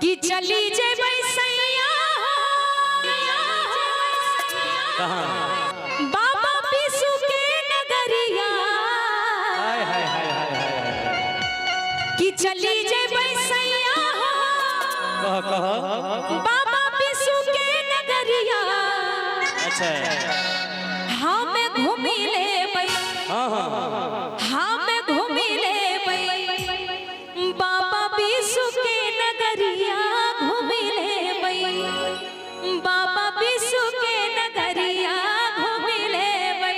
कि चली जेबै सैया बाबा बिसु के नगरिया कि चली जेबै सैया बाबा बिसु के नगरिया। अच्छा हम घूमी लेबै हम घूमी लेबै बाबा बिसु के नगरिया घूमी लेबै बाबा बिसु के नगरिया घूमी लेबै।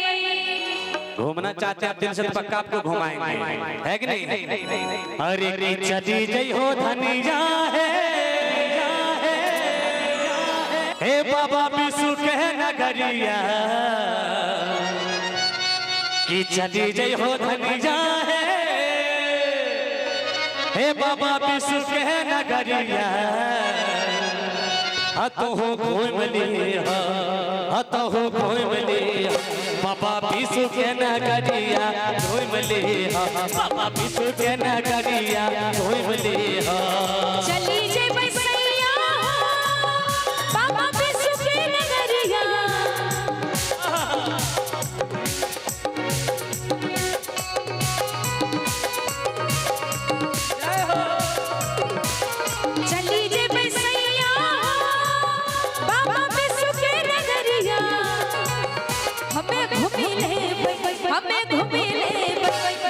घूमना चाहते हैं दिल से तो पक्का आपको घुमाएंगे, है कि नहीं? अरे की चली जई हो धनिया है हे बाबा बिसु के नगरिया की चली जई हो धनिया है हे बाबा बिसु के नगरिया। हतो घूम लिया हतो घूम लिया बाबा बिसु के नगरिया घूम लिया बाबा बिसु के नगरिया घूम लिया। चली जेबै सैया बाबा बिसु के नगरिया। चली जेबै सैया बाबा बिसु के नगरिया। हमें घूमी लेबै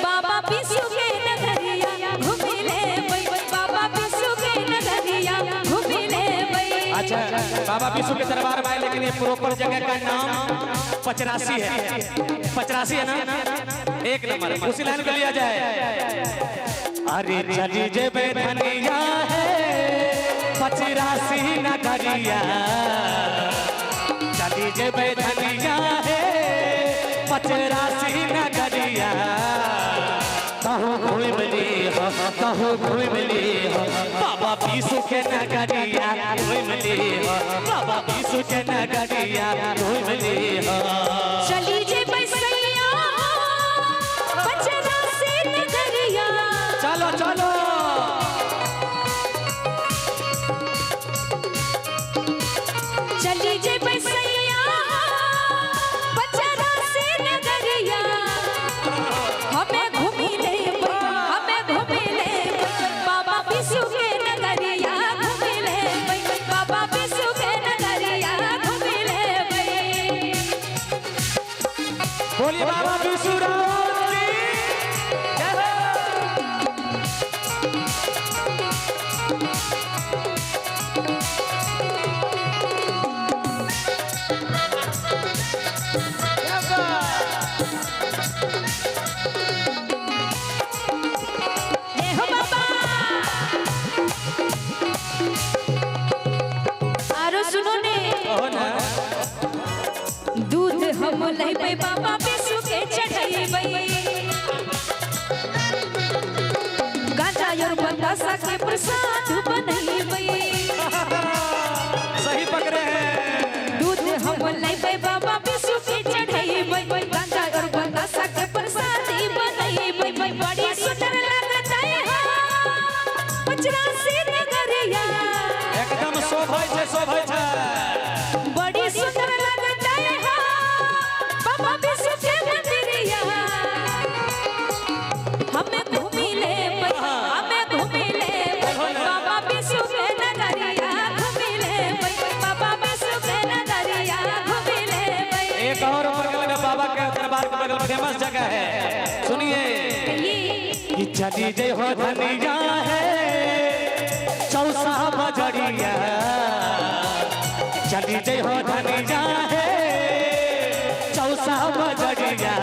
बाबा बिसु के नगरिया घूमी लेबै बाबा बिसु के नगरिया घूमी लेबै। अच्छा बाबा बिसु के दरबार में, लेकिन ये प्रॉपर जगह का नाम पचरासी है। पचरासी है ना, एक नंबर, उसी लाइन को लिया जाए। अरे चली जेबै धनिया है पचरासी नगरिया चली जेबै धनिया है पचरासी नगरिया। कहूँ घूम ली हो कहूँ घूम ली हो बाबा बिसु के नगरिया घूम ली हो बाबा बिसु के नगरिया घूम ली हो। चली जेबै सैया पचरासी नगरिया। चलो चलो चली जेबै सैया पचरासी नगरिया। हमें घूमी लेबै बाबा बिसु के नगरिया घूमी लेबै बाबा बिसु के नगरिया घूमी लेबै। बोलिए बाबा बिसु राम की जय हो। दूध हम लेबै बाबा बिसु के चढ़ैबै गांजा और बतासा के प्रसाद बनैबै। सही पकड़े हैं। दूध हम लेबै बाबा बिसु के चढ़ैबै गांजा और बतासा के प्रसाद बनैबै। बड़ी सुंदर लगत है पचरासी नगरिया। एकदम शोभै छै शोभै छै। बड़ी सुंदर लगत है बाबा बिसु के नगरिया। हमें घूमी लेबै बाबा बिसु के नगरिया घूमी लेबै बाबा बिसु के नगरिया घूमी लेबै। एक और बगल में बाबा के दरबार के बगल फेमस जगह है, सुनिए। कि चली जई हो धनिया है चौसा बजरिया चली जई हो धनिया है चौसा बजरिया।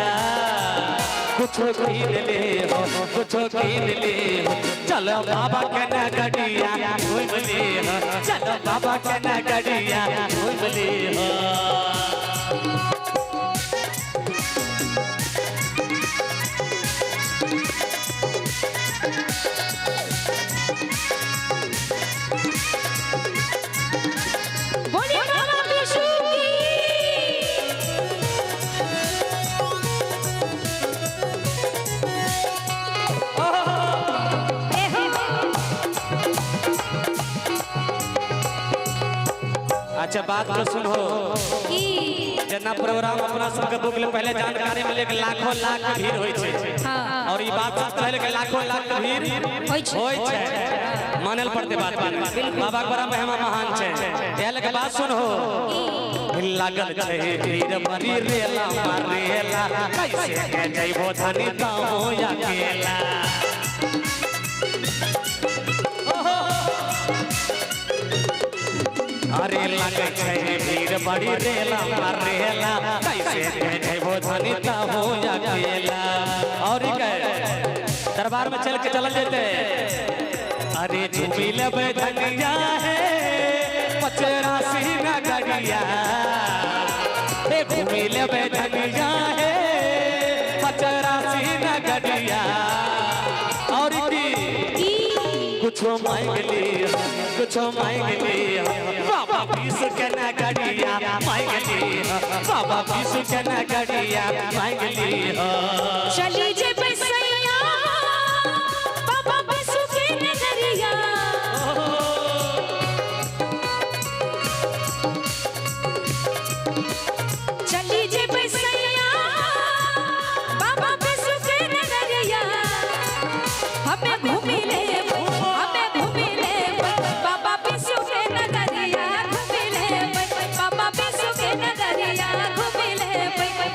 कुछ कीन ले हो कुछ कीन ले हो चलो बाबा के नगरिया घूम ले हो चलो बाबा के नगरिया घूम ले हो। बोलिए बाबा बिसु की। अच्छा बात तो सुनो, की जना प्रोग्राम अपना सबके बुक ले पहले जानकारी मिले कि लाखों लाख भीड़ होई छे। हाँ और ई बात पहले के लाखों लाख भीड़ होई छे मानल पड़ते बात बाबा के बड़ा महिमा महान छे। एले के बात सुनो, लागल छे भीड़ बड़ी रेला मारेला कैसे के जइबो धनी दामो अकेला। अरे लगे छे भीड़ बड़ी रेला मारेला कैसे के जइबो धनी दामो अकेला। और ई कहे दरबार में चल के चल जेते, अरे झूमी लेबे धनिया है 85 नगरिया, ए झूमी लेबे धनिया है 85 नगरिया। और की कुछो मांग ली बाबा 20 के नगरिया मांग ली, बाबा 20 के नगरिया मांग ली। चली जे बसैया बाबा बिसु के नगरिया, चली जे बसैया बाबा बिसु के नगरिया। हमें घूमी ले बाबा बिसु के नगरिया, घूमी ले बाबा बिसु के नगरिया, घूमी ले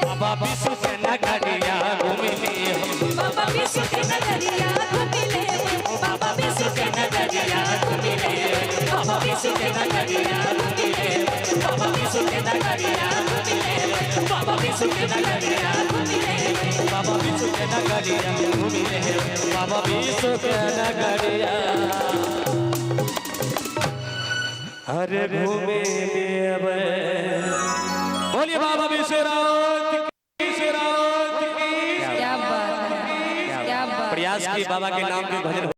बाबा 20 के नगरिया घूमी ली, बाबा बिसु के नगरिया, घूमी ले बाबा बिसु के नगरिया, घूमी ले बाबा बिसु के नगरिया, घूमी ले बाबा बिसु के नगरिया, घूमी ले बाबा बिसु के नगरिया, घूमी ले बाबा 20 के नगरिया घूमी ले, बाबा 20 के नगरिया। अरे घूमे देवे बोलिए बाबा विश्वनाथ की, विश्वनाथ की। क्या बात है, क्या बात। प्रयास की बाबा के नाम के भजन